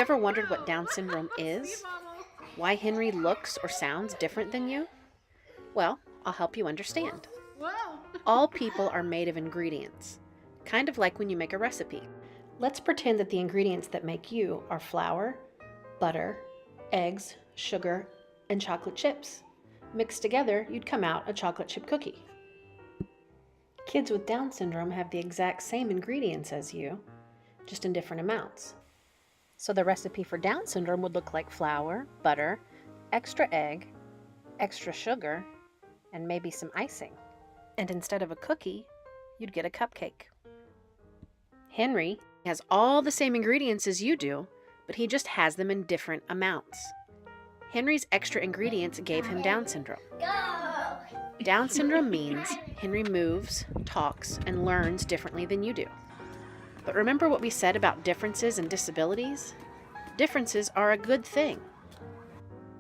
you ever wondered what Down syndrome is? Why Henry looks or sounds different than you? Well, I'll help you understand. All people are made of ingredients, kind of like when you make a recipe. Let's pretend that the ingredients that make you are flour, butter, eggs, sugar, and chocolate chips. Mixed together, you'd come out a chocolate chip cookie. Kids with Down syndrome have the exact same ingredients as you, just in different amounts. So the recipe for Down syndrome would look like flour, butter, extra egg, extra sugar, and maybe some icing. And instead of a cookie, you'd get a cupcake. Henry has all the same ingredients as you do, but he just has them in different amounts. Henry's extra ingredients gave him Down syndrome. Down syndrome means Henry moves, talks, and learns differently than you do. But remember what we said about differences and disabilities? Differences are a good thing.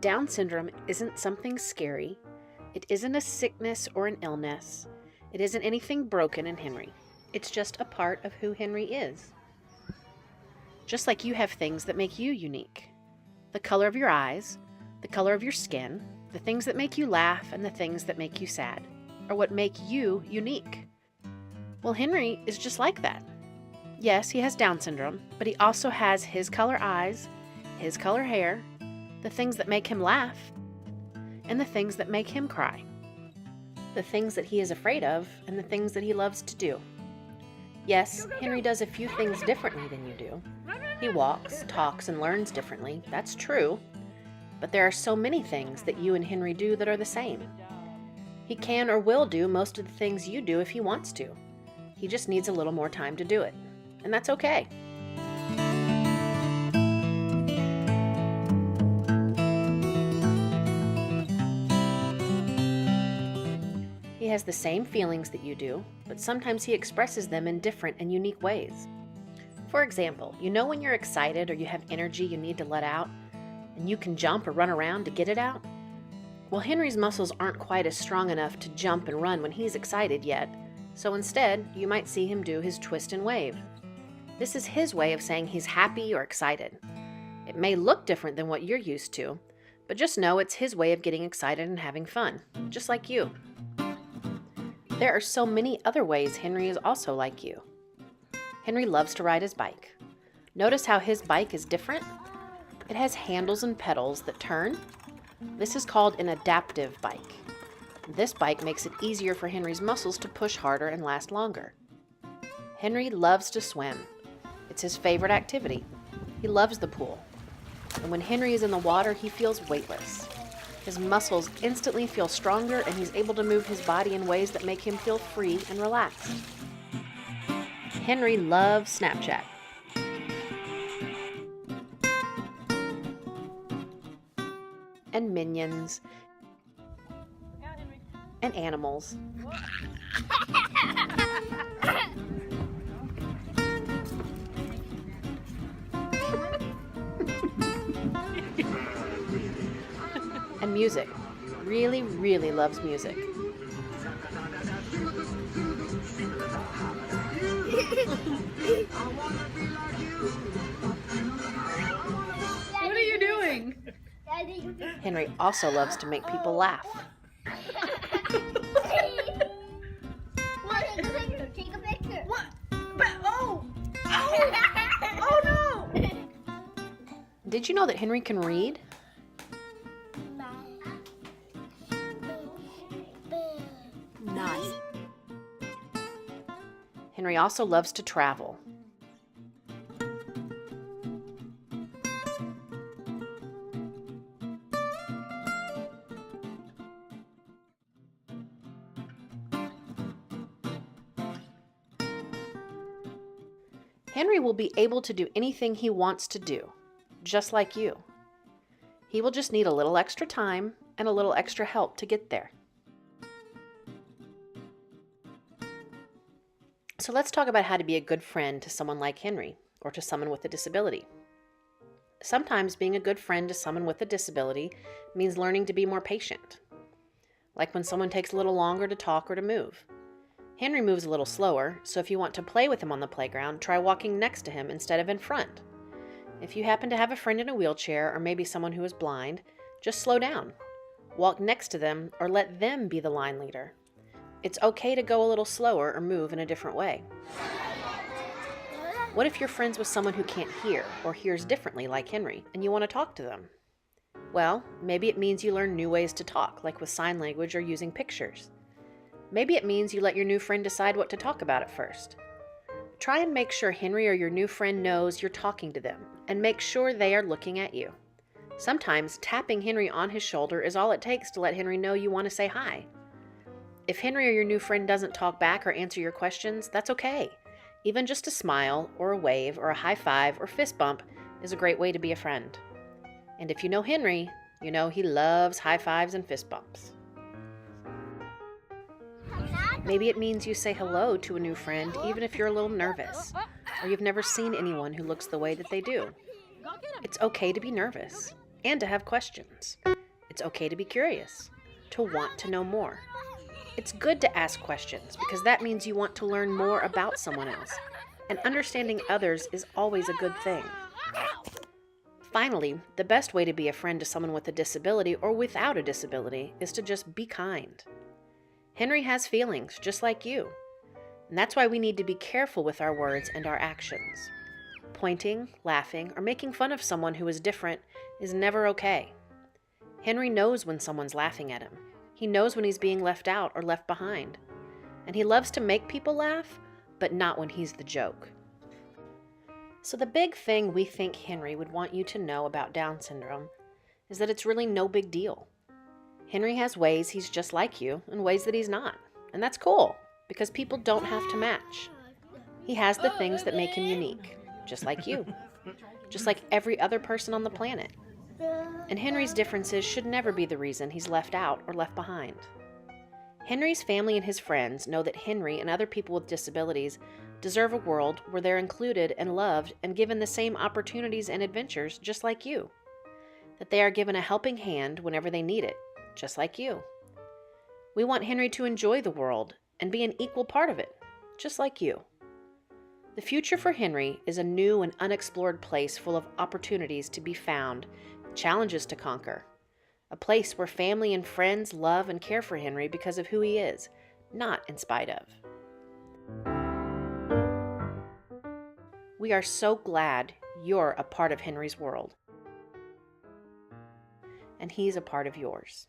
Down syndrome isn't something scary. It isn't a sickness or an illness. It isn't anything broken in Henry. It's just a part of who Henry is. Just like you have things that make you unique. The color of your eyes, the color of your skin, the things that make you laugh and the things that make you sad, are what make you unique. Well, Henry is just like that. Yes, he has Down syndrome, but he also has his color eyes, his color hair, the things that make him laugh, and the things that make him cry. The things that he is afraid of and the things that he loves to do. Yes, Henry does a few things differently than you do. He walks, talks, and learns differently. That's true. But there are so many things that you and Henry do that are the same. He can or will do most of the things you do if he wants to. He just needs a little more time to do it. And that's okay. He has the same feelings that you do, but sometimes he expresses them in different and unique ways. For example, you know when you're excited or you have energy you need to let out, and you can jump or run around to get it out? Well, Henry's muscles aren't quite as strong enough to jump and run when he's excited yet, so instead, you might see him do his twist and wave. This is his way of saying he's happy or excited. It may look different than what you're used to, but just know it's his way of getting excited and having fun, just like you. There are so many other ways Henry is also like you. Henry loves to ride his bike. Notice how his bike is different? It has handles and pedals that turn. This is called an adaptive bike. This bike makes it easier for Henry's muscles to push harder and last longer. Henry loves to swim. It's his favorite activity. He loves the pool. And when Henry is in the water, he feels weightless. His muscles instantly feel stronger and he's able to move his body in ways that make him feel free and relaxed. Henry loves Snapchat. And Minions. And animals. And music. Really, really loves music. What are you doing? Henry also loves to make people laugh. Take a picture. What? Oh! Oh no! Did you know that Henry can read? Nice. Henry also loves to travel. Henry will be able to do anything he wants to do, just like you. He will just need a little extra time and a little extra help to get there. So let's talk about how to be a good friend to someone like Henry, or to someone with a disability. Sometimes being a good friend to someone with a disability means learning to be more patient. Like when someone takes a little longer to talk or to move. Henry moves a little slower, so if you want to play with him on the playground, try walking next to him instead of in front. If you happen to have a friend in a wheelchair or maybe someone who is blind, just slow down. Walk next to them or let them be the line leader. It's okay to go a little slower or move in a different way. What if you're friends with someone who can't hear or hears differently like Henry and you want to talk to them? Well, maybe it means you learn new ways to talk, like with sign language or using pictures. Maybe it means you let your new friend decide what to talk about at first. Try and make sure Henry or your new friend knows you're talking to them, and make sure they are looking at you. Sometimes tapping Henry on his shoulder is all it takes to let Henry know you want to say hi. If Henry or your new friend doesn't talk back or answer your questions, that's okay. Even just a smile or a wave or a high five or fist bump is a great way to be a friend. And if you know Henry, you know he loves high fives and fist bumps. Maybe it means you say hello to a new friend even if you're a little nervous, or you've never seen anyone who looks the way that they do. It's okay to be nervous and to have questions. It's okay to be curious, to want to know more. It's good to ask questions because that means you want to learn more about someone else, and understanding others is always a good thing. Finally, the best way to be a friend to someone with a disability or without a disability is to just be kind. Henry has feelings just like you, and that's why we need to be careful with our words and our actions. Pointing, laughing, or making fun of someone who is different is never okay. Henry knows when someone's laughing at him. He knows when he's being left out or left behind. And he loves to make people laugh, but not when he's the joke. So the big thing we think Henry would want you to know about Down syndrome is that it's really no big deal. Henry has ways he's just like you and ways that he's not. And that's cool, because people don't have to match. He has the things that make him unique, just like you. Just like every other person on the planet. And Henry's differences should never be the reason he's left out or left behind. Henry's family and his friends know that Henry and other people with disabilities deserve a world where they're included and loved and given the same opportunities and adventures just like you. That they are given a helping hand whenever they need it, just like you. We want Henry to enjoy the world and be an equal part of it, just like you. The future for Henry is a new and unexplored place full of opportunities to be found, challenges to conquer. A place where family and friends love and care for Henry because of who he is, not in spite of. We are so glad you're a part of Henry's world. And he's a part of yours.